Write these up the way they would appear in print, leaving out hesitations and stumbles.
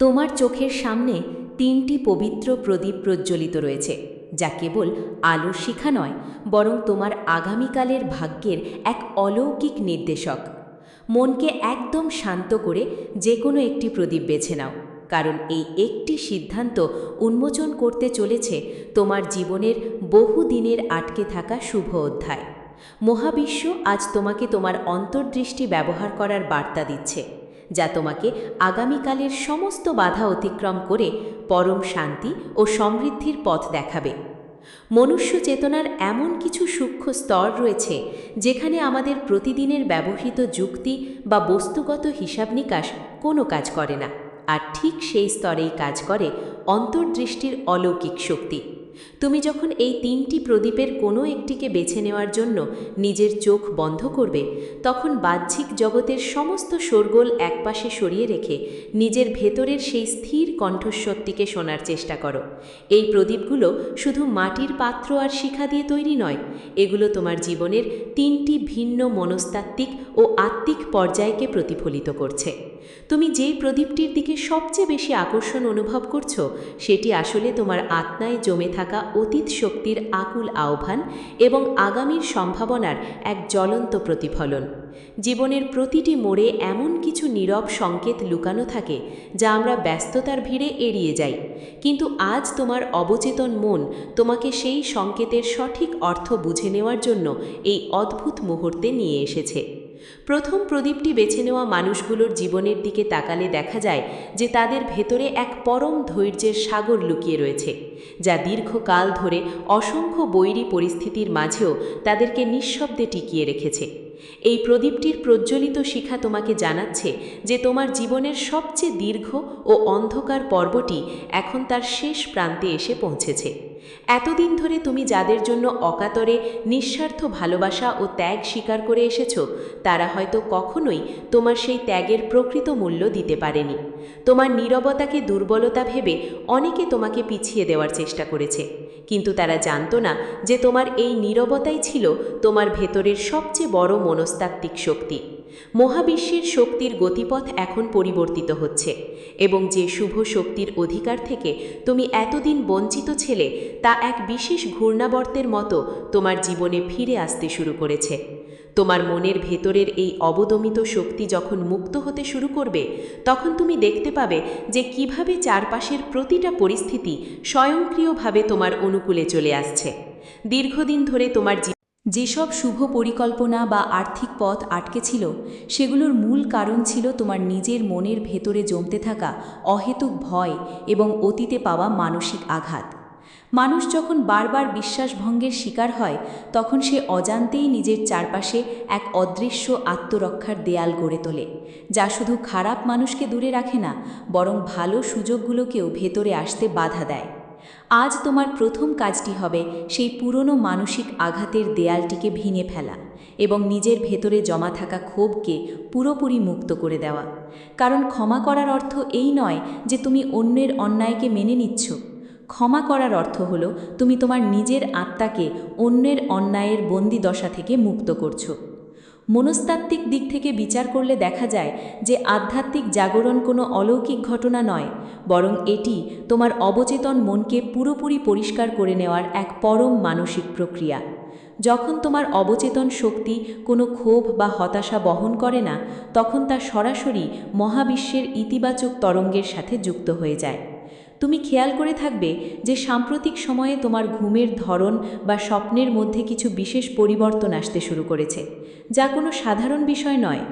তোমার চোখের সামনে তিনটি পবিত্র প্রদীপ প্রজ্বলিত রয়েছে, যা কেবল আলোর শিখা নয়, বরং তোমার আগামীকালের ভাগ্যের এক অলৌকিক নির্দেশক। মনকে একদম শান্ত করে যে কোনো একটি প্রদীপ বেছে নাও, কারণ এই একটি সিদ্ধান্ত উন্মোচন করতে চলেছে তোমার জীবনের বহু দিনের আটকে থাকা শুভ অধ্যায়। মহাবিশ্ব আজ তোমাকে তোমার অন্তর্দৃষ্টি ব্যবহার করার বার্তা দিচ্ছে, যা তোমাকে আগামীকালের সমস্ত বাধা অতিক্রম করে পরম শান্তি ও সমৃদ্ধির পথ দেখাবে। মনুষ্য চেতনার এমন কিছু সূক্ষ্ম স্তর রয়েছে যেখানে আমাদের প্রতিদিনের ব্যবহৃত যুক্তি বা বস্তুগত হিসাব নিকাশ কোনো কাজ করে না, আর ঠিক সেই স্তরেই কাজ করে অন্তর্দৃষ্টির অলৌকিক শক্তি। তুমি যখন এই তিনটি প্রদীপের কোনো একটিকে বেছে নেওয়ার জন্য নিজের চোখ বন্ধ করবে, তখন বাহ্যিক জগতের সমস্ত শোরগোল একপাশে সরিয়ে রেখে নিজের ভেতরের সেই স্থির কণ্ঠস্বরটিকে শোনার চেষ্টা করো। এই প্রদীপগুলো শুধু মাটির পাত্র আর শিখা দিয়ে তৈরি নয়, এগুলো তোমার জীবনের তিনটি ভিন্ন মনস্তাত্ত্বিক ও আত্মিক পর্যায়কে প্রতিফলিত করছে। তুমি যেই প্রদীপটির দিকে সবচেয়ে বেশি আকর্ষণ অনুভব করছো, সেটি আসলে তোমার আত্মায় জমে থাকা অতীত শক্তির আকুল আহ্বান এবং আগামীর সম্ভাবনার এক জ্বলন্ত প্রতিফলন। জীবনের প্রতিটি মোড়ে এমন কিছু নীরব সংকেত লুকানো থাকে যা আমরা ব্যস্ততার ভিড়ে এড়িয়ে যাই, কিন্তু আজ তোমার অবচেতন মন তোমাকে সেই সংকেতের সঠিক অর্থ বুঝে নেওয়ার জন্য এই অদ্ভুত মুহূর্তে নিয়ে এসেছে। প্রথম প্রদীপটি বেছে নেওয়া মানুষগুলোর জীবনের দিকে তাকালে দেখা যায় যে তাদের ভেতরে এক পরম ধৈর্যের সাগর লুকিয়ে রয়েছে, যা দীর্ঘকাল ধরে অসংখ্য বৈরী পরিস্থিতির মাঝেও তাদেরকে নিঃশব্দে টিকিয়ে রেখেছে। এই প্রদীপটির প্রজ্বলিত শিখা তোমাকে জানাচ্ছে যে তোমার জীবনের সবচেয়ে দীর্ঘ ও অন্ধকার পর্বটি এখন তার শেষ প্রান্তে এসে পৌঁছেছে। এতদিন ধরে তুমি যাদের জন্য অকাতরে নিঃস্বার্থ ভালোবাসা ও ত্যাগ স্বীকার করে এসেছ, তারা হয়তো কখনোই তোমার সেই ত্যাগের প্রকৃত মূল্য দিতে পারেনি। তোমার নীরবতাকে দুর্বলতা ভেবে অনেকে তোমাকে পিছিয়ে দেওয়ার চেষ্টা করেছে, কিন্তু তারা জানত না যে তোমার এই নীরবতাই ছিল তোমার ভেতরের সবচেয়ে বড় মনস্তাত্ত্বিক শক্তি। মহাবিশ্বের শক্তির গতিপথ এখন পরিবর্তিত হচ্ছে, এবং যে শুভ শক্তির অধিকার থেকে তুমি এতদিন বঞ্চিত ছিলে, তা এক বিশেষ ঘূর্ণাবর্তের মতো তোমার জীবনে ফিরে আসতে শুরু করেছে। তোমার মনের ভেতরের এই অবদমিত শক্তি যখন মুক্ত হতে শুরু করবে, তখন তুমি দেখতে পাবে যে কিভাবে চারপাশের প্রতিটা পরিস্থিতি স্বয়ংক্রিয়ভাবে তোমার অনুকূলে চলে আসছে। দীর্ঘদিন ধরে তোমার যেসব শুভ পরিকল্পনা বা আর্থিক পথ আটকে ছিল, সেগুলোর মূল কারণ ছিল তোমার নিজের মনের ভেতরে জমতে থাকা অহেতুক ভয় এবং অতীতে পাওয়া মানসিক আঘাত। মানুষ যখন বারবার বিশ্বাসভঙ্গের শিকার হয়, তখন সে অজান্তেই নিজের চারপাশে এক অদৃশ্য আত্মরক্ষার দেয়াল গড়ে তোলে, যা শুধু খারাপ মানুষকে দূরে রাখে না, বরং ভালো সুযোগগুলোকেও ভেতরে আসতে বাধা দেয়। আজ তোমার প্রথম কাজটি হবে সেই পুরনো মানসিক আঘাতের দেয়ালটিকে ভেঙে ফেলা এবং নিজের ভেতরে জমা থাকা ক্ষোভকে পুরোপুরি মুক্ত করে দেওয়া। কারণ ক্ষমা করার অর্থ এই নয় যে তুমি অন্যের অন্যায়কে মেনে নিচ্ছ। ক্ষমা করার অর্থ হলো তুমি তোমার নিজের আত্মাকে অন্যের অন্যায়ের বন্দিদশা থেকে মুক্ত করছো। মনস্তাত্ত্বিক দিক থেকে বিচার করলে দেখা যায় যে আধ্যাত্মিক জাগরণ কোনো অলৌকিক ঘটনা নয়, বরং এটি তোমার অবচেতন মনকে পুরোপুরি পরিষ্কার করে নেওয়ার এক পরম মানসিক প্রক্রিয়া। যখন তোমার অবচেতন শক্তি কোনো ক্ষোভ বা হতাশা বহন করে না, তখন তা সরাসরি মহাবিশ্বের ইতিবাচক তরঙ্গের সাথে যুক্ত হয়ে যায়। তুমি খেয়াল করে থাকবে যে সাম্প্রতিক সময়ে তোমার ঘুমের ধরন বা স্বপ্নের মধ্যে কিছু বিশেষ পরিবর্তন আসতে শুরু করেছে, যা কোনো সাধারণ বিষয় নয়।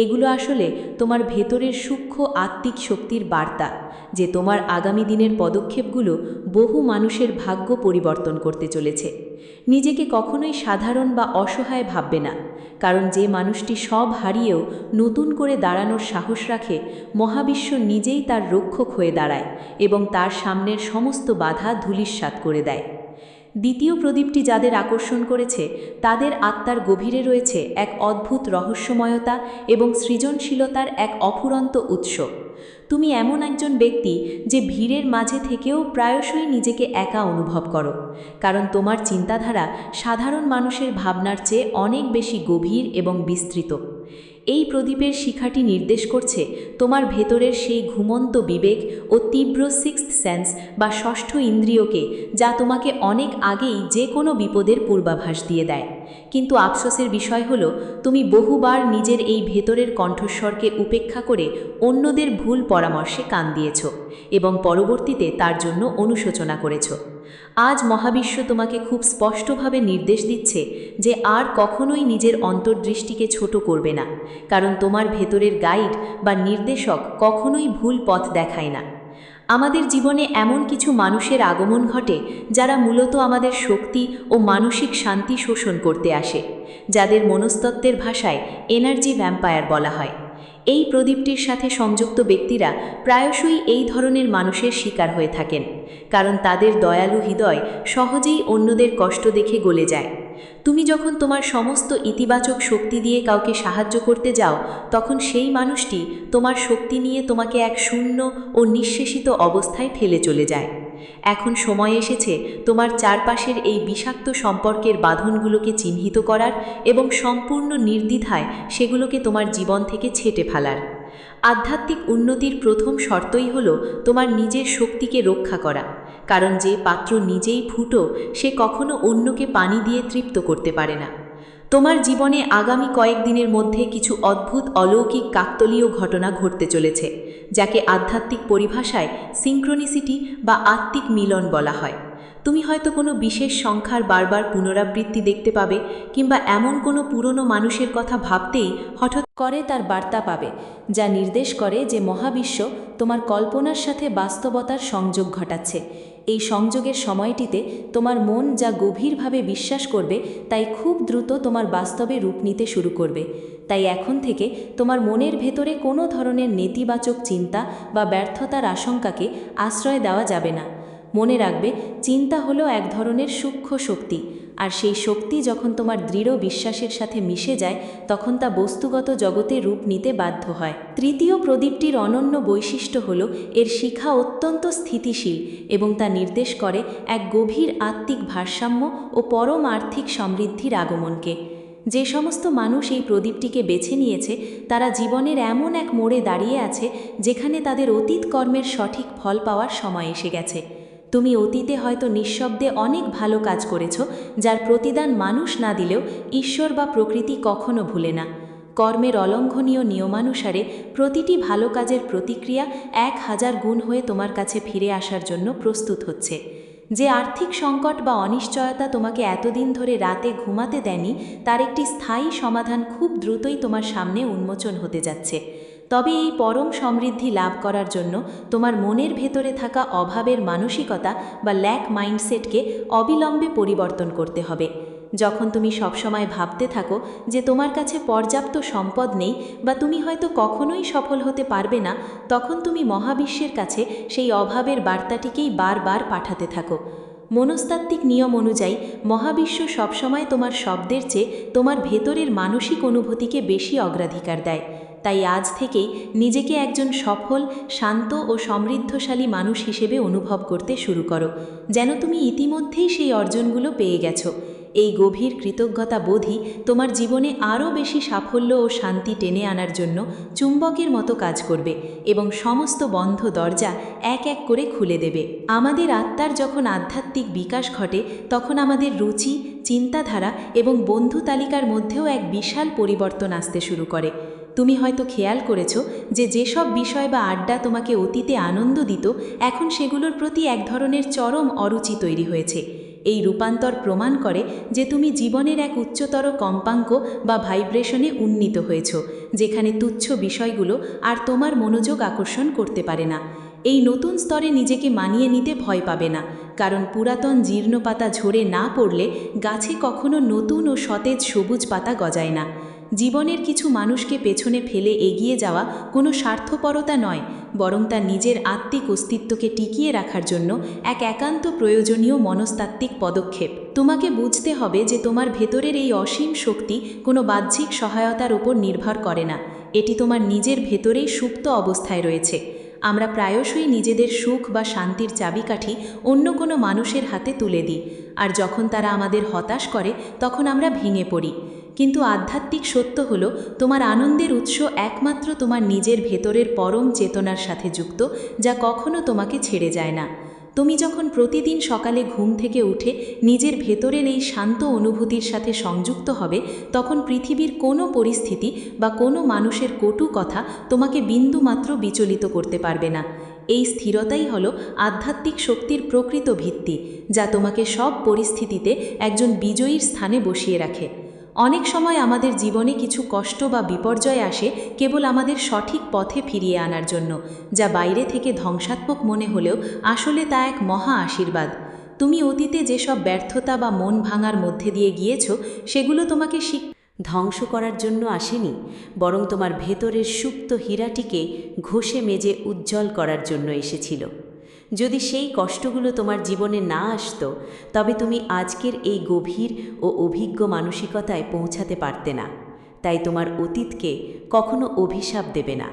এগুলো আসলে তোমার ভেতরের সূক্ষ্ম আত্মিক শক্তির বার্তা যে তোমার আগামী দিনের পদক্ষেপগুলো বহু মানুষের ভাগ্য পরিবর্তন করতে চলেছে। নিজেকে কখনোই সাধারণ বা অসহায় ভাববে না, কারণ যে মানুষটি সব হারিয়েও নতুন করে দাঁড়ানোর সাহস রাখে, মহাবিশ্ব নিজেই তার রক্ষক হয়ে দাঁড়ায় এবং তার সামনের সমস্ত বাধা ধূলিসাৎ করে দেয়। দ্বিতীয় প্রদীপটি যাদের আকর্ষণ করেছে, তাদের আত্মার গভীরে রয়েছে এক অদ্ভুত রহস্যময়তা এবং সৃজনশীলতার এক অফুরন্ত উৎস। তুমি এমন একজন ব্যক্তি যে ভিড়ের মাঝে থেকেও প্রায়শই নিজেকে একা অনুভব করো, কারণ তোমার চিন্তাধারা সাধারণ মানুষের ভাবনার চেয়ে অনেক বেশি গভীর এবং বিস্তৃত। এই প্রদীপের শিখাটি নির্দেশ করছে তোমার ভেতরের সেই ঘুমন্ত বিবেক ও তীব্র সিক্সথ সেন্স বা ষষ্ঠ ইন্দ্রিয়কে, যা তোমাকে অনেক আগেই যে কোনো বিপদের পূর্বাভাস দিয়ে দেয়। কিন্তু আফসোসের বিষয় হলো, তুমি বহুবার নিজের এই ভেতরের কণ্ঠস্বরকে উপেক্ষা করে অন্যদের ভুল পরামর্শে কান দিয়েছ এবং পরবর্তীতে তার জন্য অনুশোচনা করেছ। আজ মহাবিশ্ব তোমাকে খুব স্পষ্টভাবে নির্দেশ দিচ্ছে যে আর কখনোই নিজের অন্তর্দৃষ্টিকে ছোট করবে না, কারণ তোমার ভেতরের গাইড বা নির্দেশক কখনোই ভুল পথ দেখায় না। আমাদের জীবনে এমন কিছু মানুষের আগমন ঘটে যারা মূলত আমাদের শক্তি ও মানসিক শান্তি শোষণ করতে আসে, যাদের মনস্তত্ত্বের ভাষায় এনার্জি ভ্যাম্পায়ার বলা হয়। এই প্রদীপটির সাথে সংযুক্ত ব্যক্তিরা প্রায়শই এই ধরনের মানুষের শিকার হয়ে থাকেন, কারণ তাদের দয়ালু হৃদয় সহজেই অন্যদের কষ্ট দেখে গলে যায়। তুমি যখন তোমার সমস্ত ইতিবাচক শক্তি দিয়ে কাউকে সাহায্য করতে যাও, তখন সেই মানুষটি তোমার শক্তি নিয়ে তোমাকে এক শূন্য ও নিঃশেষিত অবস্থায় ফেলে চলে যায়। এখন সময় এসেছে তোমার চারপাশের এই বিষাক্ত সম্পর্কের বাঁধনগুলোকে চিহ্নিত করার এবং সম্পূর্ণ নির্দ্বিধায় সেগুলোকে তোমার জীবন থেকে ছেঁটে ফেলার। আধ্যাত্মিক উন্নতির প্রথম শর্তই হলো তোমার নিজের শক্তিকে রক্ষা করা, কারণ যে পাত্র নিজেই ফুটো সে কখনো অন্যকে পানি দিয়ে তৃপ্ত করতে পারে না। তোমার জীবনে আগামী কয়েকদিনের মধ্যে কিছু অদ্ভুত অলৌকিক কাকতালীয় ঘটনা ঘটতে চলেছে, যাকে আধ্যাত্মিক পরিভাষায় সিঙ্ক্রোনিসিটি বা আত্মিক মিলন বলা হয়। তুমি হয়তো কোনো বিশেষ সংখ্যার বারবার পুনরাবৃত্তি দেখতে পাবে, কিংবা এমন কোনো পুরনো মানুষের কথা ভাবতেই হঠাৎ করে তার বার্তা পাবে, যা নির্দেশ করে যে মহাবিশ্ব তোমার কল্পনার সাথে বাস্তবতার সংযোগ ঘটাচ্ছে। এই সংযোগের সময়টিতে তোমার মন যা গভীরভাবে বিশ্বাস করবে তাই খুব দ্রুত তোমার বাস্তবে রূপ নিতে শুরু করবে। তাই এখন থেকে তোমার মনের ভেতরে কোনো ধরনের নেতিবাচক চিন্তা বা ব্যর্থতার আশঙ্কাকে আশ্রয় দেওয়া যাবে না। মনে রাখবে, চিন্তা হলো এক ধরনের সূক্ষ্ম শক্তি, আর সেই শক্তি যখন তোমার দৃঢ় বিশ্বাসের সাথে মিশে যায় তখন তা বস্তুগত জগতে রূপ নিতে বাধ্য হয়। তৃতীয় প্রদীপটির অনন্য বৈশিষ্ট্য হল এর শিখা অত্যন্ত স্থিতিশীল এবং তা নির্দেশ করে এক গভীর আত্মিক ভারসাম্য ও পরম আর্থিক সমৃদ্ধির আগমনকে। যে সমস্ত মানুষ এই প্রদীপটিকে বেছে নিয়েছে তারা জীবনের এমন এক মোড়ে দাঁড়িয়ে আছে যেখানে তাদের অতীত কর্মের সঠিক ফল পাওয়ার সময় এসে গেছে। তুমি অতীতে হয়তো নিঃশব্দে অনেক ভালো কাজ করেছ, যার প্রতিদান মানুষ না দিলেও ঈশ্বর বা প্রকৃতি কখনো ভুলে না। কর্মের অলঙ্ঘনীয় নিয়মানুসারে প্রতিটি ভালো কাজের প্রতিক্রিয়া 1000 গুণ হয়ে তোমার কাছে ফিরে আসার জন্য প্রস্তুত হচ্ছে। যে আর্থিক সংকট বা অনিশ্চয়তা তোমাকে এতদিন ধরে রাতে ঘুমাতে দেয়নি, তার একটি স্থায়ী সমাধান খুব দ্রুতই তোমার সামনে উন্মোচন হতে যাচ্ছে। তবে এই পরম সমৃদ্ধি লাভ করার জন্য তোমার মনের ভেতরে থাকা অভাবের মানসিকতা বা ল্যাক মাইন্ডসেটকে অবিলম্বে পরিবর্তন করতে হবে। যখন তুমি সবসময় ভাবতে থাকো যে তোমার কাছে পর্যাপ্ত সম্পদ নেই বা তুমি হয়তো কখনোই সফল হতে পারবে না, তখন তুমি মহাবিশ্বের কাছে সেই অভাবের বার্তাটিকেই বারবার পাঠাতে থাকো। মনস্তাত্ত্বিক নিয়ম অনুযায়ী মহাবিশ্ব সবসময় তোমার শব্দের চেয়ে তোমার ভেতরের মানসিক অনুভূতিকে বেশি অগ্রাধিকার দেয়। তাই আজ থেকেই নিজেকে একজন সফল, শান্ত ও সমৃদ্ধশালী মানুষ হিসেবে অনুভব করতে শুরু করো, যেন তুমি ইতিমধ্যেই সেই অর্জনগুলো পেয়ে গেছো। এই গভীর কৃতজ্ঞতা বোধই তোমার জীবনে আরও বেশি সাফল্য ও শান্তি টেনে আনার জন্য চুম্বকের মতো কাজ করবে এবং সমস্ত বন্ধ দরজা এক এক করে খুলে দেবে। আমাদের আত্মার যখন আধ্যাত্মিক বিকাশ ঘটে তখন আমাদের রুচি, চিন্তাধারা এবং বন্ধু তালিকার মধ্যেও এক বিশাল পরিবর্তন আসতে শুরু করে। তুমি হয়তো খেয়াল করেছো যে যেসব বিষয় বা আড্ডা তোমাকে অতীতে আনন্দ দিত, এখন সেগুলোর প্রতি এক ধরনের চরম অরুচি তৈরি হয়েছে। এই রূপান্তর প্রমাণ করে যে তুমি জীবনের এক উচ্চতর কম্পাঙ্ক বা ভাইব্রেশনে উন্নীত হয়েছ, যেখানে তুচ্ছ বিষয়গুলো আর তোমার মনোযোগ আকর্ষণ করতে পারে না। এই নতুন স্তরে নিজেকে মানিয়ে নিতে ভয় পাবে না, কারণ পুরাতন জীর্ণ পাতা ঝরে না পড়লে গাছে কখনো নতুন ও সতেজ সবুজ পাতা গজায় না। জীবনের কিছু মানুষকে পেছনে ফেলে এগিয়ে যাওয়া কোনো স্বার্থপরতা নয়, বরং তা নিজের আত্মিক অস্তিত্বকে টিকিয়ে রাখার জন্য এক একান্ত প্রয়োজনীয় মনস্তাত্ত্বিক পদক্ষেপ। তোমাকে বুঝতে হবে যে তোমার ভেতরের এই অসীম শক্তি কোনো বাহ্যিক সহায়তার উপর নির্ভর করে না, এটি তোমার নিজের ভেতরেই সুপ্ত অবস্থায় রয়েছে। আমরা প্রায়শই নিজেদের সুখ বা শান্তির চাবিকাঠি অন্য কোনো মানুষের হাতে তুলে দিই, আর যখন তারা আমাদের হতাশ করে তখন আমরা ভেঙে পড়ি। কিন্তু আধ্যাত্মিক সত্য হল তোমার আনন্দের উৎস একমাত্র তোমার নিজের ভেতরের পরম চেতনার সাথে যুক্ত, যা কখনো তোমাকে ছেড়ে যায় না। তুমি যখন প্রতিদিন সকালে ঘুম থেকে উঠে নিজের ভেতরের এই শান্ত অনুভূতির সাথে সংযুক্ত হবে, তখন পৃথিবীর কোনো পরিস্থিতি বা কোনো মানুষের কটু কথা তোমাকে বিন্দুমাত্র বিচলিত করতে পারবে না। এই স্থিরতাই হলো আধ্যাত্মিক শক্তির প্রকৃত ভিত্তি, যা তোমাকে সব পরিস্থিতিতে একজন বিজয়ীর স্থানে বসিয়ে রাখে। অনেক সময় আমাদের জীবনে কিছু কষ্ট বা বিপর্যয় আসে কেবল আমাদের সঠিক পথে ফিরিয়ে আনার জন্য, যা বাইরে থেকে ধ্বংসাত্মক মনে হলেও আসলে তা এক মহা আশীর্বাদ। তুমি অতীতে যেসব ব্যর্থতা বা মন ভাঙার মধ্যে দিয়ে গিয়েছো, সেগুলো তোমাকে ধ্বংস করার জন্য আসেনি, বরং তোমার ভেতরের সুপ্ত হীরাটিকে ঘষে মেজে উজ্জ্বল করার জন্য এসেছিল। যদি সেই কষ্টগুলো তোমার জীবনে না আসতো, তবে তুমি আজকের এই গভীর ও অভিজ্ঞ মানসিকতায় পৌঁছাতে পারতে না। তাই তোমার অতীতকে কখনো অভিশাপ দেবে না,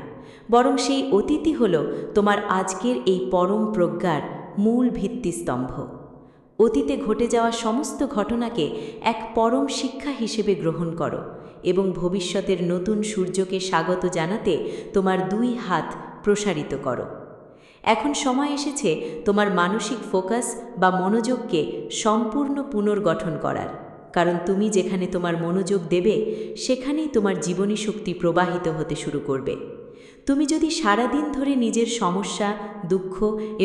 বরং সেই অতীতই হলো তোমার আজকের এই পরম প্রজ্ঞার মূল ভিত্তিস্তম্ভ। অতীতে ঘটে যাওয়া সমস্ত ঘটনাকে এক পরম শিক্ষা হিসেবে গ্রহণ করো এবং ভবিষ্যতের নতুন সূর্যকে স্বাগত জানাতে তোমার 2 হাত প্রসারিত করো। এখন সময় এসেছে তোমার মানসিক ফোকাস বা মনোযোগকে সম্পূর্ণ পুনর্গঠন করার, কারণ তুমি যেখানে তোমার মনোযোগ দেবে, সেখানেই তোমার জীবনী শক্তি প্রবাহিত হতে শুরু করবে। তুমি যদি সারাদিন ধরে নিজের সমস্যা, দুঃখ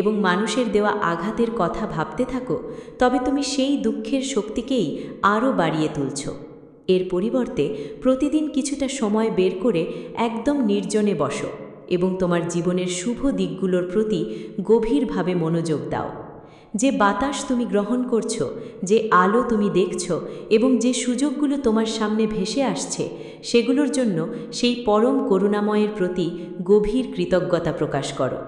এবং মানুষের দেওয়া আঘাতের কথা ভাবতে থাকো, তবে তুমি সেই দুঃখের শক্তিকেই আরও বাড়িয়ে তুলছ। এর পরিবর্তে প্রতিদিন কিছুটা সময় বের করে একদম নির্জনে বসো এবং তোমার জীবনের শুভ দিকগুলোর প্রতি গভীরভাবে মনোযোগ দাও। যে বাতাস তুমি গ্রহণ করছো, যে আলো তুমি দেখছো এবং যে সুযোগগুলো তোমার সামনে ভেসে আসছে, সেগুলোর জন্য সেই পরম করুণাময়ের প্রতি গভীর কৃতজ্ঞতা প্রকাশ করো।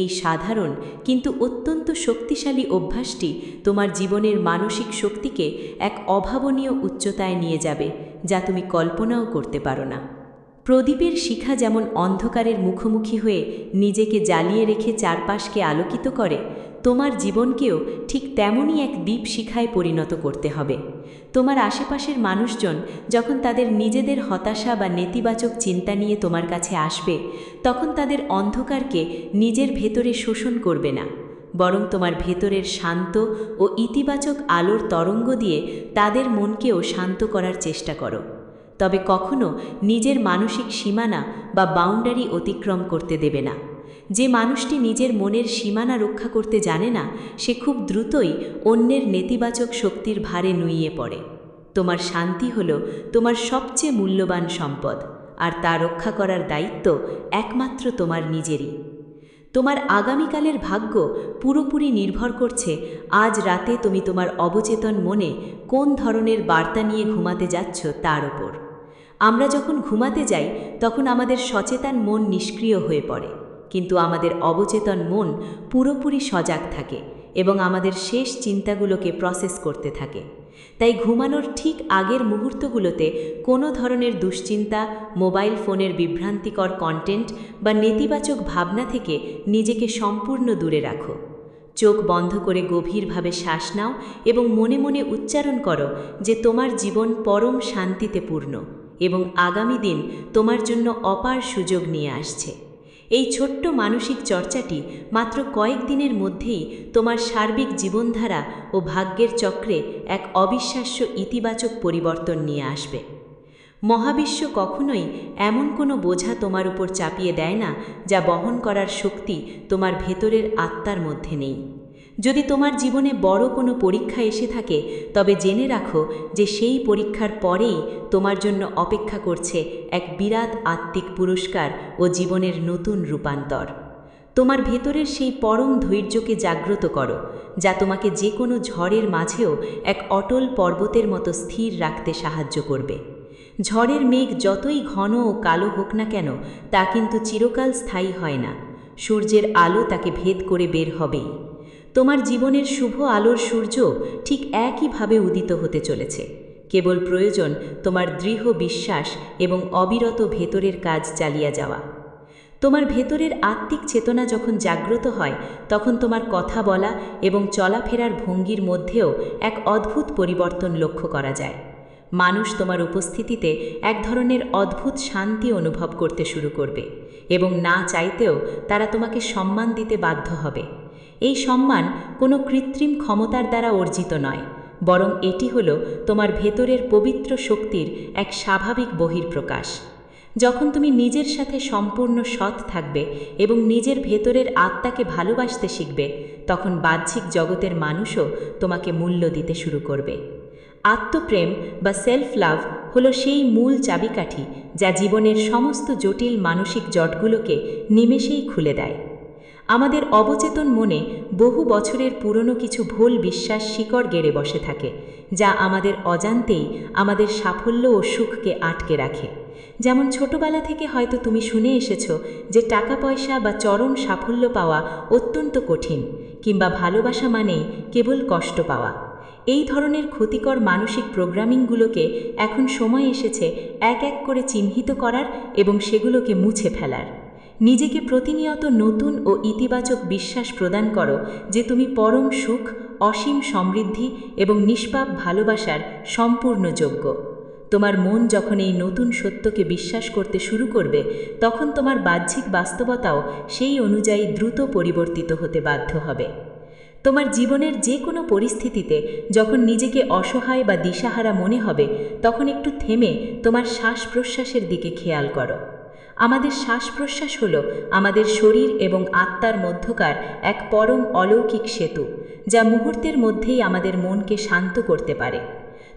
এই সাধারণ কিন্তু অত্যন্ত শক্তিশালী অভ্যাসটি তোমার জীবনের মানসিক শক্তিকে এক অভাবনীয় উচ্চতায় নিয়ে যাবে, যা তুমি কল্পনাও করতে পারো না। প্রদীপের শিখা যেমন অন্ধকারের মুখোমুখি হয়ে নিজেকে জ্বালিয়ে রেখে চারপাশকে আলোকিত করে, তোমার জীবনকেও ঠিক তেমনই এক দীপশিখায় পরিণত করতে হবে। তোমার আশেপাশের মানুষজন যখন তাদের নিজেদের হতাশা বা নেতিবাচক চিন্তা নিয়ে তোমার কাছে আসবে, তখন তাদের অন্ধকারকে নিজের ভেতরে শোষণ করবে না, বরং তোমার ভেতরের শান্ত ও ইতিবাচক আলোর তরঙ্গ দিয়ে তাদের মনকেও শান্ত করার চেষ্টা করো। তবে কখনো নিজের মানসিক সীমানা বা বাউন্ডারি অতিক্রম করতে দেবে না। যে মানুষটি নিজের মনের সীমানা রক্ষা করতে জানে না, সে খুব দ্রুতই অন্যের নেতিবাচক শক্তির ভারে নুইয়ে পড়ে। তোমার শান্তি হলো তোমার সবচেয়ে মূল্যবান সম্পদ, আর তা রক্ষা করার দায়িত্ব একমাত্র তোমার নিজেরই। তোমার আগামীকালের ভাগ্য পুরোপুরি নির্ভর করছে আজ রাতে তুমি তোমার অবচেতন মনে কোন ধরনের বার্তা নিয়ে ঘুমাতে যাচ্ছ তার ওপর। আমরা যখন ঘুমাতে যাই, তখন আমাদের সচেতন মন নিষ্ক্রিয় হয়ে পড়ে, কিন্তু আমাদের অবচেতন মন পুরোপুরি সজাগ থাকে এবং আমাদের শেষ চিন্তাগুলোকে প্রসেস করতে থাকে। তাই ঘুমানোর ঠিক আগের মুহূর্তগুলোতে কোনো ধরনের দুশ্চিন্তা, মোবাইল ফোনের বিভ্রান্তিকর কন্টেন্ট বা নেতিবাচক ভাবনা থেকে নিজেকে সম্পূর্ণ দূরে রাখো। চোখ বন্ধ করে গভীরভাবে শ্বাস নাও এবং মনে মনে উচ্চারণ করো যে তোমার জীবন পরম শান্তিতে পূর্ণ এবং আগামী দিন তোমার জন্য অপার সুযোগ নিয়ে আসছে। এই ছোট্ট মানসিক চর্চাটি মাত্র কয়েকদিনের মধ্যেই তোমার সার্বিক জীবনধারা ও ভাগ্যের চক্রে এক অবিশ্বাস্য ইতিবাচক পরিবর্তন নিয়ে আসবে। মহাবিশ্ব কখনোই এমন কোনো বোঝা তোমার উপর চাপিয়ে দেয় না যা বহন করার শক্তি তোমার ভেতরের আত্মার মধ্যে নেই। যদি তোমার জীবনে বড় কোনো পরীক্ষা এসে থাকে, তবে জেনে রাখো যে সেই পরীক্ষার পরেই তোমার জন্য অপেক্ষা করছে এক বিরাট আত্মিক পুরস্কার ও জীবনের নতুন রূপান্তর। তোমার ভেতরের সেই পরম ধৈর্যকে জাগ্রত করো, যা তোমাকে যে কোনো ঝড়ের মাঝেও এক অটল পর্বতের মতো স্থির রাখতে সাহায্য করবে। ঝড়ের মেঘ যতই ঘন ও কালো হোক না কেন, তা কিন্তু চিরকাল স্থায়ী হয় না। সূর্যের আলো তাকে ভেদ করে বের হবেই। তোমার জীবনের শুভ আলোর সূর্য ঠিক একইভাবে উদিত হতে চলেছে। কেবল প্রয়োজন তোমার দৃঢ় বিশ্বাস এবং অবিরত ভেতরের কাজ চালিয়ে যাওয়া। তোমার ভেতরের আত্মিক চেতনা যখন জাগ্রত হয়, তখন তোমার কথা বলা এবং চলাফেরার ভঙ্গির মধ্যেও এক অদ্ভুত পরিবর্তন লক্ষ্য করা যায়। মানুষ তোমার উপস্থিতিতে এক ধরনের অদ্ভুত শান্তি অনুভব করতে শুরু করবে এবং না চাইতেও তারা তোমাকে সম্মান দিতে বাধ্য হবে। এই সম্মান কোনো কৃত্রিম ক্ষমতার দ্বারা অর্জিত নয়, বরং এটি হলো তোমার ভেতরের পবিত্র শক্তির এক স্বাভাবিক বহিঃপ্রকাশ। যখন তুমি নিজের সাথে সম্পূর্ণ সৎ থাকবে এবং নিজের ভেতরের আত্মাকে ভালোবাসতে শিখবে, তখন বাহ্যিক জগতের মানুষও তোমাকে মূল্য দিতে শুরু করবে। আত্মপ্রেম বা সেলফ লাভ হলো সেই মূল চাবিকাঠি যা জীবনের সমস্ত জটিল মানসিক জটগুলোকে নিমেষেই খুলে দেয়। আমাদের অবচেতন মনে বহু বছরের পুরনো কিছু ভুল বিশ্বাস শিকড় গেড়ে বসে থাকে, যা আমাদের অজান্তেই আমাদের সাফল্য ও সুখকে আটকে রাখে। যেমন ছোটবেলা থেকে হয়তো তুমি শুনে এসেছো যে টাকা পয়সা বা চরম সাফল্য পাওয়া অত্যন্ত কঠিন, কিংবা ভালোবাসা মানেই কেবল কষ্ট পাওয়া। এই ধরনের ক্ষতিকর মানসিক প্রোগ্রামিংগুলোকে এখন সময় এসেছে এক এক করে চিহ্নিত করার এবং সেগুলোকে মুছে ফেলার। নিজেকে প্রতিনিয়ত নতুন ও ইতিবাচক বিশ্বাস প্রদান করো যে তুমি পরম সুখ, অসীম সমৃদ্ধি এবং নিষ্পাপ ভালোবাসার সম্পূর্ণ যোগ্য। তোমার মন যখন এই নতুন সত্যকে বিশ্বাস করতে শুরু করবে, তখন তোমার বাহ্যিক বাস্তবতাও সেই অনুযায়ী দ্রুত পরিবর্তিত হতে বাধ্য হবে। তোমার জীবনের যে কোনো পরিস্থিতিতে যখন নিজেকে অসহায় বা দিশাহারা মনে হবে, তখন একটু থেমে তোমার শ্বাস প্রশ্বাসের দিকে খেয়াল করো। আমাদের শ্বাস প্রশ্বাস হলো আমাদের শরীর এবং আত্মার মধ্যকার এক পরম অলৌকিক সেতু, যা মুহূর্তের মধ্যেই আমাদের মনকে শান্ত করতে পারে।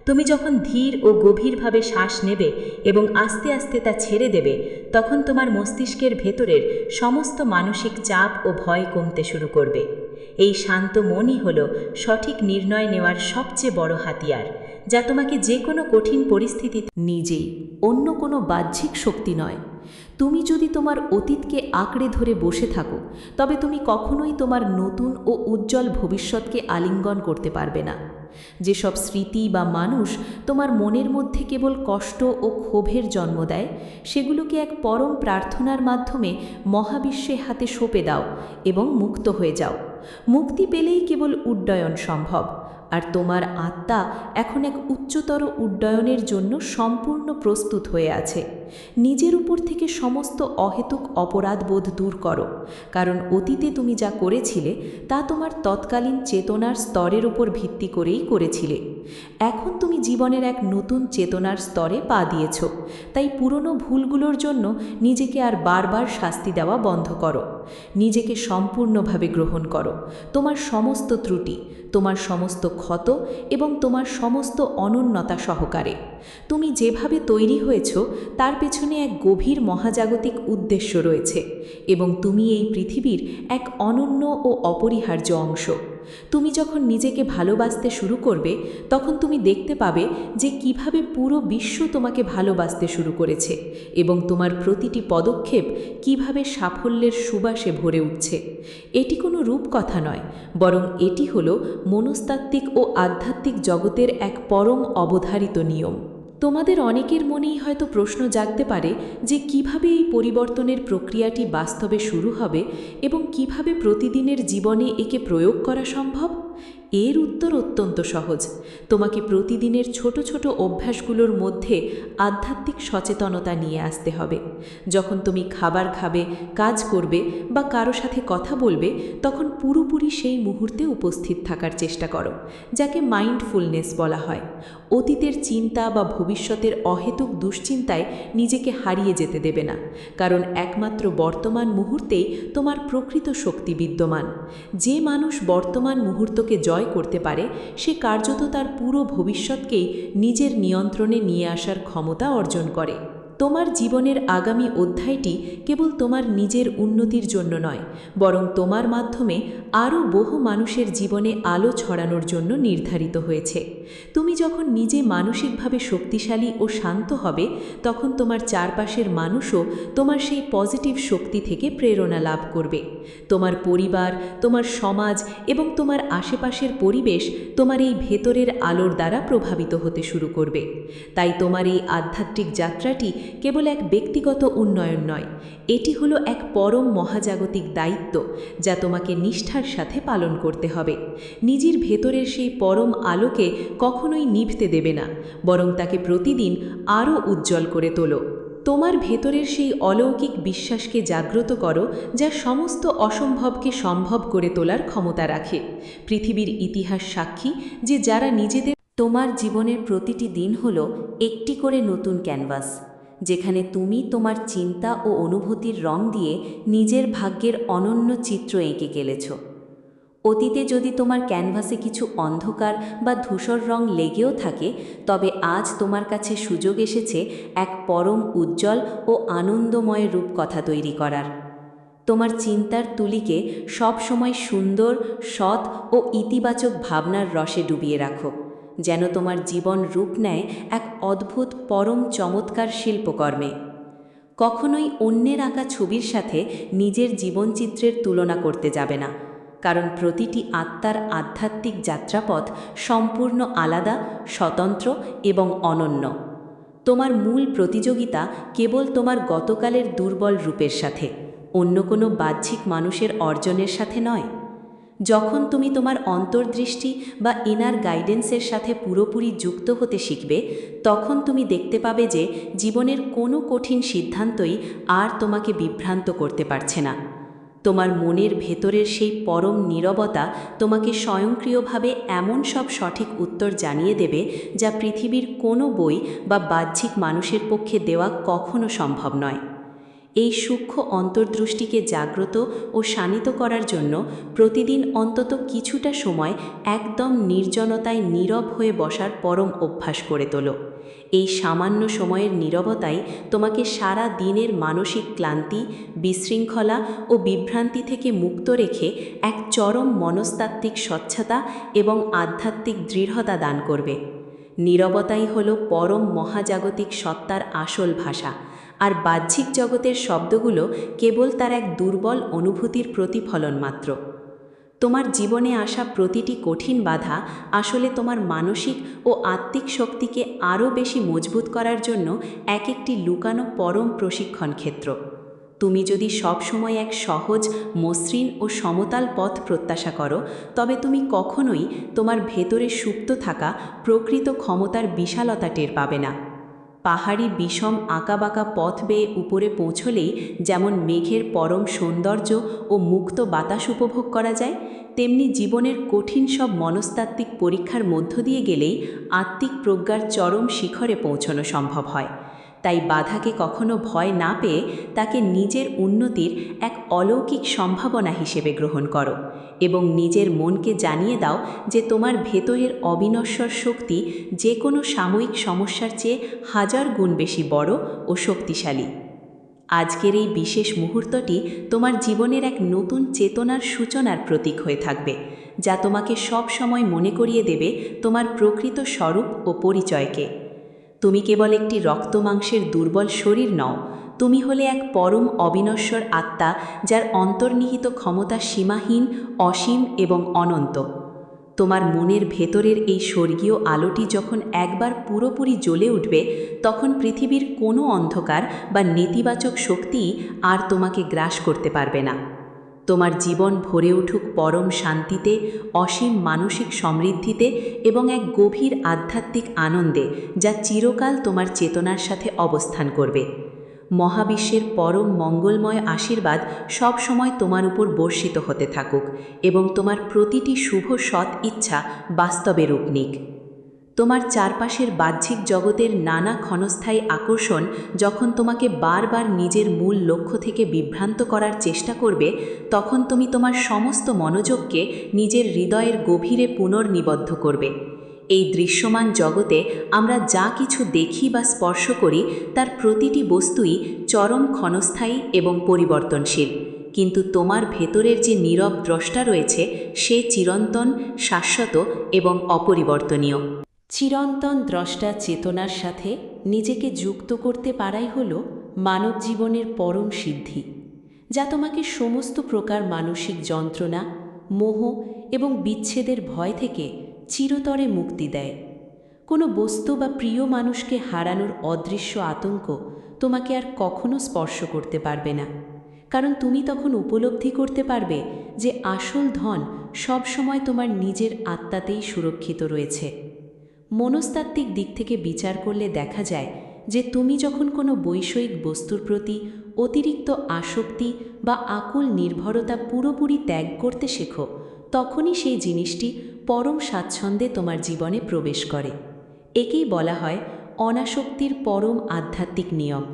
তুমি যখন ধীর ও গভীরভাবে শ্বাস নেবে এবং আস্তে আস্তে তা ছেড়ে দেবে, তখন তোমার মস্তিষ্কের ভেতরের সমস্ত মানসিক চাপ ও ভয় কমতে শুরু করবে। এই শান্ত মনই হলো সঠিক নির্ণয় নেওয়ার সবচেয়ে বড় হাতিয়ার, যা তোমাকে যে কোনো কঠিন পরিস্থিতিতে নিজেই, অন্য কোনো বাহ্যিক শক্তি নয়। তুমি যদি তোমার অতীতকে আঁকড়ে ধরে বসে থাকো, তবে তুমি কখনোই তোমার নতুন ও উজ্জ্বল ভবিষ্যৎকে আলিঙ্গন করতে পারবে না। যেসব স্মৃতি বা মানুষ তোমার মনের মধ্যে কেবল কষ্ট ও ক্ষোভের জন্ম দেয়, সেগুলোকে এক পরম প্রার্থনার মাধ্যমে মহাবিশ্বের হাতে সঁপে দাও এবং মুক্ত হয়ে যাও। মুক্তি পেলেই কেবল উড্ডয়ন সম্ভব, আর তোমার আত্মা এখন এক উচ্চতর উড্ডয়নের জন্য সম্পূর্ণ প্রস্তুত হয়ে আছে। নিজের উপর থেকে সমস্ত অহেতুক অপরাধবোধ দূর করো, কারণ অতীতে তুমি যা করেছিলে তা তোমার তৎকালীন চেতনার স্তরের উপর ভিত্তি করেই করেছিলে। এখন তুমি জীবনের এক নতুন চেতনার স্তরে পা দিয়েছ, তাই পুরনো ভুলগুলোর জন্য নিজেকে আর বারবার শাস্তি দেওয়া বন্ধ করো। নিজেকে সম্পূর্ণভাবে গ্রহণ করো, তোমার সমস্ত ত্রুটি, তোমার সমস্ত ক্ষত এবং তোমার সমস্ত অনন্যতা সহকারে। তুমি যেভাবে তৈরি হয়েছ তার পেছনে এক গভীর মহাজাগতিক উদ্দেশ্য রয়েছে, এবং তুমি এই পৃথিবীর এক অনন্য ও অপরিহার্য অংশ। তুমি যখন নিজেকে ভালোবাসতে শুরু করবে, তখন তুমি দেখতে পাবে যে কিভাবে পুরো বিশ্ব তোমাকে ভালোবাসতে শুরু করেছে এবং তোমার প্রতিটি পদক্ষেপ কিভাবে সাফল্যের সুবাসে ভরে উঠছে। এটি কোনো রূপকথা নয়, বরং এটি হলো মনস্তাত্ত্বিক ও আধ্যাত্মিক জগতের এক পরম অবধারিত নিয়ম। তোমাদের অনেকের মনেই হয়তো প্রশ্ন জাগতে পারে যে কিভাবে এই পরিবর্তনের প্রক্রিয়াটি বাস্তবে শুরু হবে এবং কিভাবে প্রতিদিনের জীবনে একে প্রয়োগ করা সম্ভব। এর উত্তর অত্যন্ত সহজ। তোমাকে প্রতিদিনের ছোট ছোট অভ্যাসগুলোর মধ্যে আধ্যাত্মিক সচেতনতা নিয়ে আসতে হবে। যখন তুমি খাবার খাবে, কাজ করবে বা কারো সাথে কথা বলবে, তখন পুরোপুরি সেই মুহূর্তে উপস্থিত থাকার চেষ্টা করো, যাকে মাইন্ডফুলনেস বলা হয়। অতীতের চিন্তা বা ভবিষ্যতের অহেতুক দুশ্চিন্তায় নিজেকে হারিয়ে যেতে দেবে না, কারণ একমাত্র বর্তমান মুহূর্তেই তোমার প্রকৃত শক্তি বিদ্যমান। যে মানুষ বর্তমান মুহূর্তকে জয় করতে পারে, সে কার্যত তার পুরো ভবিষ্যৎকেই নিজের নিয়ন্ত্রণে নিয়ে আসার ক্ষমতা অর্জন করে। তোমার জীবনের আগামী অধ্যায়টি কেবল তোমার নিজের উন্নতির জন্য নয়, বরং তোমার মাধ্যমে আরও বহু মানুষের জীবনে আলো ছড়ানোর জন্য নির্ধারিত হয়েছে। তুমি যখন নিজে মানসিকভাবে শক্তিশালী ও শান্ত হবে, তখন তোমার চারপাশের মানুষও তোমার সেই পজিটিভ শক্তি থেকে প্রেরণা লাভ করবে। তোমার পরিবার, তোমার সমাজ এবং তোমার আশেপাশের পরিবেশ তোমার এই ভেতরের আলোর দ্বারা প্রভাবিত হতে শুরু করবে। তাই তোমার এই আধ্যাত্মিক যাত্রাটি কেবল এক ব্যক্তিগত উন্নয়ন নয়, এটি হলো এক পরম মহাজাগতিক দায়িত্ব যা তোমাকে নিষ্ঠার সাথে পালন করতে হবে। নিজের ভেতরের সেই পরম আলোকে কখনোই নিভতে দেবে না, বরং তাকে প্রতিদিন আরও উজ্জ্বল করে তোলো। তোমার ভেতরের সেই অলৌকিক বিশ্বাসকে জাগ্রত করো যা সমস্ত অসম্ভবকে সম্ভব করে তোলার ক্ষমতা রাখে। পৃথিবীর ইতিহাস সাক্ষী যে যারা নিজেদের তোমার জীবনের প্রতিটি দিন হলো একটি করে নতুন ক্যানভাস, যেখানে তুমি তোমার চিন্তা ও অনুভূতির রং দিয়ে নিজের ভাগ্যের অনন্য চিত্র এঁকে গেলেছ। অতীতে যদি তোমার ক্যানভাসে কিছু অন্ধকার বা ধূসর রং লেগেও থাকে, তবে আজ তোমার কাছে সুযোগ এসেছে এক পরম উজ্জ্বল ও আনন্দময় রূপকথা তৈরি করার। তোমার চিন্তার তুলিকে সবসময় সুন্দর, সৎ ও ইতিবাচক ভাবনার রসে ডুবিয়ে রাখো, যেন তোমার জীবন রূপ নেয় এক অদ্ভুত পরম চমৎকার শিল্পকর্মে। কখনোই অন্যের আঁকা ছবির সাথে নিজের জীবনচিত্রের তুলনা করতে যাবে না, কারণ প্রতিটি আত্মার আধ্যাত্মিক যাত্রাপথ সম্পূর্ণ আলাদা, স্বতন্ত্র এবং অনন্য। তোমার মূল প্রতিযোগিতা কেবল তোমার গতকালের দুর্বল রূপের সাথে, অন্য কোনো বাহ্যিক মানুষের অর্জনের সাথে নয়। যখন তুমি তোমার অন্তর্দৃষ্টি বা ইনার গাইডেন্সের সাথে পুরোপুরি যুক্ত হতে শিখবে, তখন তুমি দেখতে পাবে যে জীবনের কোনো কঠিন সিদ্ধান্তই আর তোমাকে বিভ্রান্ত করতে পারছে না। তোমার মনের ভেতরের সেই পরম নীরবতা তোমাকে স্বয়ংক্রিয়ভাবে এমন সব সঠিক উত্তর জানিয়ে দেবে যা পৃথিবীর কোনো বই বা বাহ্যিক মানুষের পক্ষে দেওয়া কখনো সম্ভব নয়। এই সূক্ষ্ম অন্তর্দৃষ্টিকে জাগ্রত ও শানিত করার জন্য প্রতিদিন অন্তত কিছুটা সময় একদম নির্জনতায় নীরব হয়ে বসার পরম অভ্যাস করে তোলো। এই সামান্য সময়ের নীরবতাই তোমাকে সারা দিনের মানসিক ক্লান্তি, বিশৃঙ্খলা ও বিভ্রান্তি থেকে মুক্ত রেখে এক চরম মনস্তাত্ত্বিক স্বচ্ছতা এবং আধ্যাত্মিক দৃঢ়তা দান করবে। নীরবতাই হলো পরম মহাজাগতিক সত্তার আসল ভাষা, আর বাহ্যিক জগতের শব্দগুলো কেবল তার এক দুর্বল অনুভূতির প্রতিফলন মাত্র। তোমার জীবনে আসা প্রতিটি কঠিন বাধা আসলে তোমার মানসিক ও আত্মিক শক্তিকে আরও বেশি মজবুত করার জন্য একটি লুকানো পরম প্রশিক্ষণ ক্ষেত্র। তুমি যদি সবসময় এক সহজ, মসৃণ ও সমতল পথ প্রত্যাশা করো, তবে তুমি কখনোই তোমার ভেতরে সুপ্ত থাকা প্রকৃত ক্ষমতার বিশালতা টের পাবে না। পাহাড়ি বিষম আঁকাবাঁকা পথ বেয়ে উপরে পৌঁছলেই যেমন মেঘের পরম সৌন্দর্য ও মুক্ত বাতাস উপভোগ করা যায়, তেমনি জীবনের কঠিন সব মনস্তাত্ত্বিক পরীক্ষার মধ্য দিয়ে গেলেই আত্মিক প্রজ্ঞার চরম শিখরে পৌঁছানো সম্ভব হয়। তাই বাধাকে কখনো ভয় না পেয়ে তাকে নিজের উন্নতির এক অলৌকিক সম্ভাবনা হিসেবে গ্রহণ করো এবং নিজের মনকে জানিয়ে দাও যে তোমার ভেতরের অবিনশ্বর শক্তি যে কোনো সাময়িক সমস্যার চেয়ে 1000 গুণ বেশি বড় ও শক্তিশালী। আজকের এই বিশেষ মুহূর্তটি তোমার জীবনের এক নতুন চেতনার সূচনার প্রতীক হয়ে থাকবে, যা তোমাকে সব সময় মনে করিয়ে দেবে তোমার প্রকৃত স্বরূপ ও পরিচয়কে। তুমি কেবল একটি রক্তমাংসের দুর্বল শরীর নও, তুমি হলে এক পরম অবিনশ্বর আত্মা যার অন্তর্নিহিত ক্ষমতা সীমাহীন, অসীম এবং অনন্ত। তোমার মনের ভেতরের এই স্বর্গীয় আলোটি যখন একবার পুরোপুরি জ্বলে উঠবে, তখন পৃথিবীর কোনো অন্ধকার বা নেতিবাচক শক্তিই আর তোমাকে গ্রাস করতে পারবে না। তোমার জীবন ভরে উঠুক পরম শান্তিতে, অসীম মানসিক সমৃদ্ধিতে এবং এক গভীর আধ্যাত্মিক আনন্দে, যা চিরকাল তোমার চেতনার সাথে অবস্থান করবে। মহাবিশ্বের পরম মঙ্গলময় আশীর্বাদ সব সময় তোমার উপর বর্ষিত হতে থাকুক এবং তোমার প্রতিটি শুভ সৎ ইচ্ছা বাস্তবে রূপ নিক। তোমার চারপাশের বাহ্যিক জগতের নানা ক্ষণস্থায়ী আকর্ষণ যখন তোমাকে বারবার নিজের মূল লক্ষ্য থেকে বিভ্রান্ত করার চেষ্টা করবে, তখন তুমি তোমার সমস্ত মনোযোগকে নিজের হৃদয়ের গভীরে পুনর্নিবদ্ধ করবে। এই দৃশ্যমান জগতে আমরা যা কিছু দেখি বা স্পর্শ করি, তার প্রতিটি বস্তুই চরম ক্ষণস্থায়ী এবং পরিবর্তনশীল, কিন্তু তোমার ভেতরের যে নীরব দ্রষ্টা রয়েছে, সে চিরন্তন, শাশ্বত এবং অপরিবর্তনীয়। চিরন্তন দ্রষ্টা চেতনার সাথে নিজেকে যুক্ত করতে পারাই হল মানব জীবনের পরম সিদ্ধি, যা তোমাকে সমস্ত প্রকার মানসিক যন্ত্রণা, মোহ এবং বিচ্ছেদের ভয় থেকে চিরতরে মুক্তি দেয়। কোনো বস্তু বা প্রিয় মানুষকে হারানোর অদৃশ্য আতঙ্ক তোমাকে আর কখনো স্পর্শ করতে পারবে না, কারণ তুমি তখন উপলব্ধি করতে পারবে যে আসল ধন সবসময় তোমার নিজের আত্মাতেই সুরক্ষিত রয়েছে। মনস্তাত্ত্বিক দিক থেকে বিচার করলে দেখা যায় যে তুমি যখন কোনো বৈষয়িক বস্তুর প্রতি অতিরিক্ত আসক্তি বা আকুল নির্ভরতা পুরোপুরি ত্যাগ করতে শেখো, তখনই সেই জিনিসটি পরম স্বাচ্ছন্দ্যে তোমার জীবনে প্রবেশ করে। একেই বলা হয় অনাসক্তির পরম আধ্যাত্মিক নিয়ম,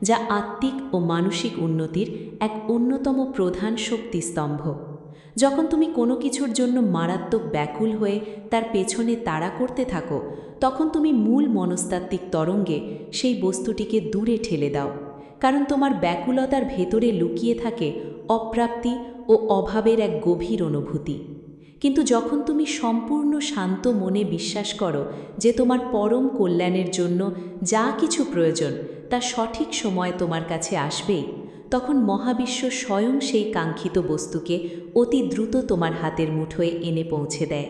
যা আত্মিক ও মানসিক উন্নতির এক অন্যতম প্রধান শক্তিস্তম্ভ। যখন তুমি কোনো কিছুর জন্য মারাত্মক ব্যাকুল হয়ে তার পেছনে তাড়া করতে থাকো, তখন তুমি মূল মনস্তাত্ত্বিক তরঙ্গে সেই বস্তুটিকে দূরে ঠেলে দাও, কারণ তোমার ব্যাকুলতার ভেতরে লুকিয়ে থাকে অপ্রাপ্তি ও অভাবের এক গভীর অনুভূতি। কিন্তু যখন তুমি সম্পূর্ণ শান্ত মনে বিশ্বাস করো যে তোমার পরম কল্যাণের জন্য যা কিছু প্রয়োজন তা সঠিক সময় তোমার কাছে আসবেই, তখন মহাবিশ্ব স্বয়ং সেই কাঙ্ক্ষিত বস্তুকে অতি দ্রুত তোমার হাতের মুঠোয় এনে পৌঁছে দেয়।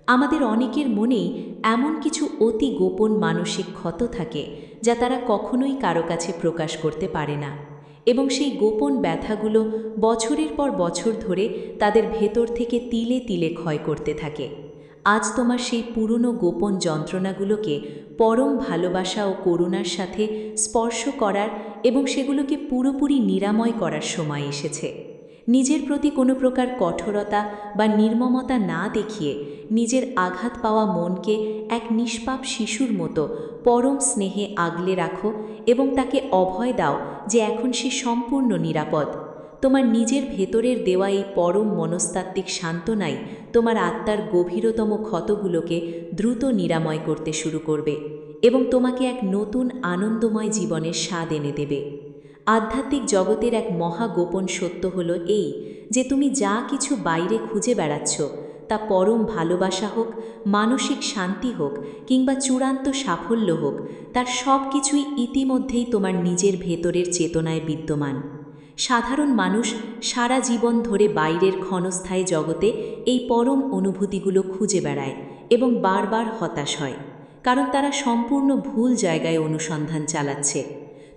আমাদের অনেকের মনেই এমন কিছু অতি গোপন মানসিক ক্ষত থাকে যা তারা কখনোই কারো কাছে প্রকাশ করতে পারে না, এবং সেই গোপন ব্যথাগুলো বছরের পর বছর ধরে তাদের ভেতর থেকে তিলে তিলে ক্ষয় করতে থাকে। আজ তোমার সেই পুরনো গোপন যন্ত্রণাগুলোকে পরম ভালোবাসা ও করুণার সাথে স্পর্শ করার এবং সেগুলোকে পুরোপুরি নিরাময় করার সময় এসেছে। নিজের প্রতি কোনো প্রকার কঠোরতা বা নির্মমতা না দেখিয়ে নিজের আঘাত পাওয়া মনকে এক নিষ্পাপ শিশুর মতো পরম স্নেহে আগলে রাখো এবং তাকে অভয় দাও যে এখন সে সম্পূর্ণ নিরাপদ। তোমার নিজের ভেতরের দেওয়া এই পরম মনস্তাত্ত্বিক সান্ত্বনাই তোমার আত্মার গভীরতম ক্ষতগুলোকে দ্রুত নিরাময় করতে শুরু করবে এবং তোমাকে এক নতুন আনন্দময় জীবনের স্বাদ এনে দেবে। আধ্যাত্মিক জগতের এক মহা গোপন সত্য হলো এই যে তুমি যা কিছু বাইরে খুঁজে বেড়াচ্ছ, তা পরম ভালোবাসা হোক, মানসিক শান্তি হোক কিংবা চূড়ান্ত সাফল্য হোক, তার সব কিছুই ইতিমধ্যেই তোমার নিজের ভেতরের চেতনায় বিদ্যমান। সাধারণ মানুষ সারা জীবন ধরে বাইরের ক্ষণস্থায়ী জগতে এই পরম অনুভূতিগুলো খুঁজে বেড়ায় এবং বারবার হতাশ হয়, কারণ তারা সম্পূর্ণ ভুল জায়গায় অনুসন্ধান চালাচ্ছে।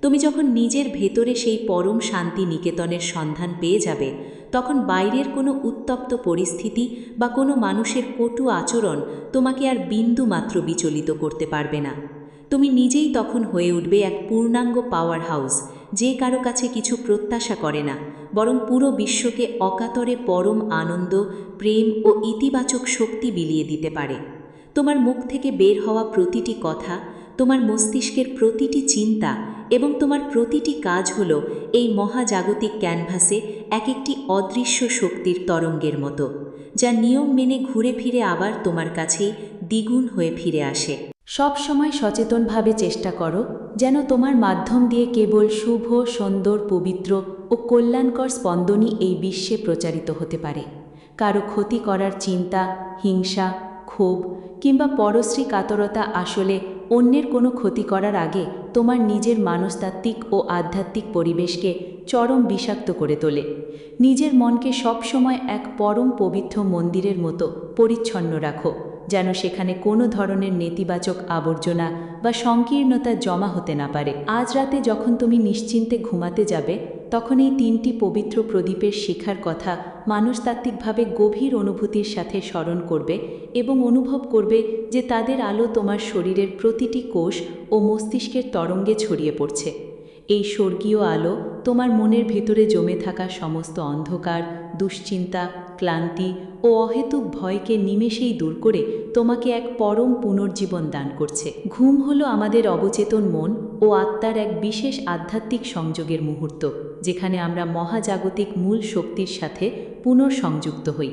তুমি যখন নিজের ভেতরে সেই পরম শান্তি নিকেতনের সন্ধান পেয়ে যাবে, তখন বাইরের কোনো উত্তপ্ত পরিস্থিতি বা কোনো মানুষের কটু আচরণ তোমাকে আর বিন্দু মাত্র বিচলিত করতে পারবে না। তুমি নিজেই তখন হয়ে উঠবে এক পূর্ণাঙ্গ পাওয়ার হাউস, যে কারো কাছে কিছু প্রত্যাশা করে না, বরং পুরো বিশ্বকে অকাতরে পরম আনন্দ, প্রেম ও ইতিবাচক শক্তি বিলিয়ে দিতে পারে। তোমার মুখ থেকে বের হওয়া প্রতিটি কথা, তোমার মস্তিষ্কের প্রতিটি চিন্তা এবং তোমার প্রতিটি কাজ হলো এই মহাজাগতিক ক্যানভাসে এক একটি অদৃশ্য শক্তির তরঙ্গের মতো, যা নিয়ম মেনে ঘুরে ফিরে আবার তোমার কাছেই দ্বিগুণ হয়ে ফিরে আসে। সব সময় সচেতনভাবে চেষ্টা করো যেন তোমার মাধ্যম দিয়ে কেবল শুভ, সুন্দর, পবিত্র ও কল্যাণকর স্পন্দনই এই বিশ্বে প্রচারিত হতে পারে। কারো ক্ষতি করার চিন্তা, হিংসা, ক্ষোভ কিংবা পরশ্রী কাতরতা আসলে অন্যের কোনো ক্ষতি করার আগে তোমার নিজের মানসতাত্ত্বিক ও আধ্যাত্মিক পরিবেশকে চরম বিষাক্ত করে তোলে। নিজের মনকে সবসময় এক পরম পবিত্র মন্দিরের মতো পরিচ্ছন্ন রাখো, যেন সেখানে কোনো ধরনের নেতিবাচক আবর্জনা বা সংকীর্ণতা জমা হতে না পারে। আজ রাতে যখন তুমি নিশ্চিন্তে ঘুমাতে যাবে, তখন এই 3টি পবিত্র প্রদীপের শিখার কথা মানসতাত্ত্বিকভাবে গভীর অনুভূতির সাথে স্মরণ করবে এবং অনুভব করবে যে তাদের আলো তোমার শরীরের প্রতিটি কোষ ও মস্তিষ্কের তরঙ্গে ছড়িয়ে পড়ছে। এই স্বর্গীয় আলো তোমার মনের ভেতরে জমে থাকা সমস্ত অন্ধকার, দুশ্চিন্তা, ক্লান্তি ও অহেতুক ভয়কে নিমেষেই দূর করে তোমাকে এক পরম পুনর্জীবন দান করছে। ঘুম হলো আমাদের অবচেতন মন ও আত্মার এক বিশেষ আধ্যাত্মিক সংযোগের মুহূর্ত, যেখানে আমরা মহাজাগতিক মূল শক্তির সাথে পুনঃসংযুক্ত হই।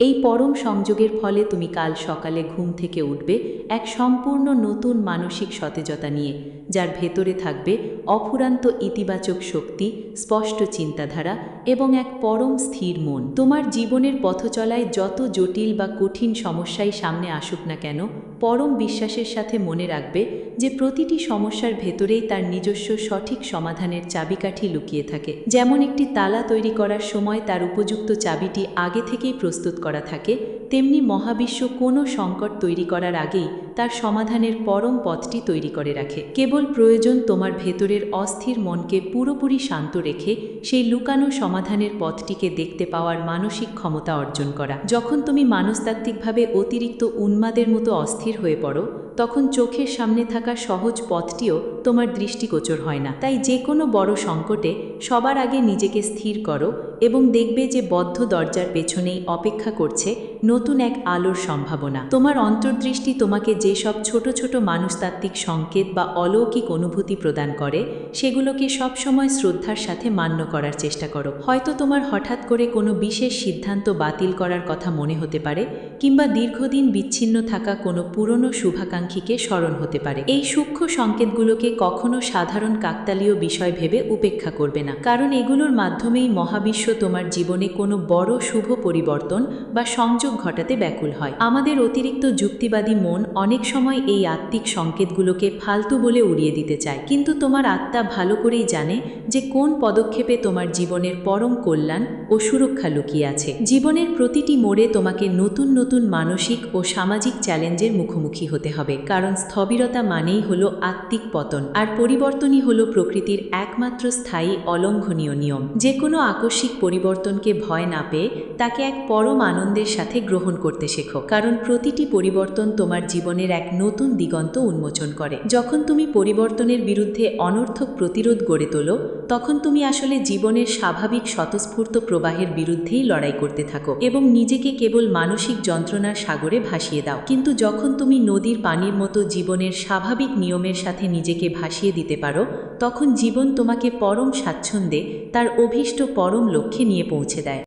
এই পরম সংযোগের ফলে তুমি কাল সকালে ঘুম থেকে উঠবে এক সম্পূর্ণ নতুন মানসিক সতেজতা নিয়ে, যার ভেতরে থাকবে অফুরান্ত ইতিবাচক শক্তি, স্পষ্ট চিন্তাধারা এবং এক পরম স্থির মন। তোমার জীবনের পথচলায় যত জটিল বা কঠিন সমস্যাই সামনে আসুক না কেন, পরম বিশ্বাসের সাথে মনে রাখবে যে প্রতিটি সমস্যার ভেতরেই তার নিজস্ব সঠিক সমাধানের চাবিকাঠি লুকিয়ে থাকে। যেমন একটি তালা তৈরি করার সময় তার উপযুক্ত চাবিটি আগে থেকেই প্রস্তুত করা থাকে, তেমনি মহাবিশ্ব কোনো সংকট তৈরি করার আগেই তার সমাধানের পরম পথটি তৈরি করে রাখে। কেবল প্রয়োজন তোমার ভেতরের অস্থির মনকে পুরোপুরি শান্ত রেখে সেই লুকানো সমাধানের পথটিকে দেখতে পাওয়ার মানসিক ক্ষমতা অর্জন করা। যখন তুমি মানসতাত্ত্বিকভাবে অতিরিক্ত উন্মাদের মতো অস্থির হয়ে পড়ো, তখন চোখের সামনে থাকা সহজ পথটিও তোমার দৃষ্টিগোচর হয় না। তাই যে কোনো বড় সংকটে সবার আগে নিজেকে স্থির করো এবং দেখবে যে বদ্ধ দরজার পেছনেই অপেক্ষা করছে নতুন এক আলোর সম্ভাবনা। তোমার অন্তর্দৃষ্টি তোমাকে যেসব ছোট ছোট মানুষতাত্ত্বিক সংকেত বা অলৌকিক অনুভূতি প্রদান করে, সেগুলোকে সবসময় শ্রদ্ধার সাথে মান্য করার চেষ্টা করো। হয়তো তোমার হঠাৎ করে কোনো বিশেষ সিদ্ধান্ত বাতিল করার কথা মনে হতে পারে, কিংবা দীর্ঘদিন বিচ্ছিন্ন থাকা কোনো পুরনো শুভাকাঙ্ক্ষীকে স্মরণ হতে পারে। এই সূক্ষ্ম সংকেতগুলোকে কখনো সাধারণ কাকতালীয় বিষয় ভেবে উপেক্ষা করবে না, কারণ এগুলোর মাধ্যমেই মহাবিশ্ব তোমার জীবনে কোনো বড় শুভ পরিবর্তন বা সংযোগ ঘটাতে ব্যাকুল হয়। আমাদের অতিরিক্ত যুক্তিবাদী মন অনেক সময় এই আত্মিক সংকেতগুলোকে ফালতু বলে উড়িয়ে দিতে চায়, কিন্তু তোমার আত্মা ভালো করেই জানে যে কোন পদক্ষেপে তোমার জীবনের পরম কল্যাণ ও সুরক্ষা লুকিয়ে আছে। জীবনের প্রতিটি মোড়ে তোমাকে নতুন নতুন মানসিক ও সামাজিক চ্যালেঞ্জের মুখোমুখি হতে হবে, কারণ স্থবিরতা মানেই হলো আত্মিক পতন, আর পরিবর্তনই হলো প্রকৃতির একমাত্র স্থায়ী অলঙ্ঘনীয় নিয়ম। যে কোনো আকস্মিক পরিবর্তনকে ভয় না পেয়ে তাকে এক পরম আনন্দের সাথে গ্রহণ করতে শেখো, কারণ প্রতিটি পরিবর্তন তোমার জীবনের এক নতুন দিগন্ত উন্মোচন করে। যখন তুমি পরিবর্তনের বিরুদ্ধে অনর্থক প্রতিরোধ গড়ে তোলো, তখন তুমি আসলে জীবনের স্বাভাবিক স্বতঃস্ফূর্ত প্রবাহের বিরুদ্ধেই লড়াই করতে থাকো এবং নিজেকে কেবল মানসিক যন্ত্রণার সাগরে ভাসিয়ে দাও। কিন্তু যখন তুমি নদীর পানির মতো জীবনের স্বাভাবিক নিয়মের সাথে নিজেকে ভাসিয়ে দিতে পারো, তখন জীবন তোমাকে পরম স্বাচ্ছন্দ্যে তার অভীষ্ট পরম লক্ষ্যে নিয়ে পৌঁছে দেয়।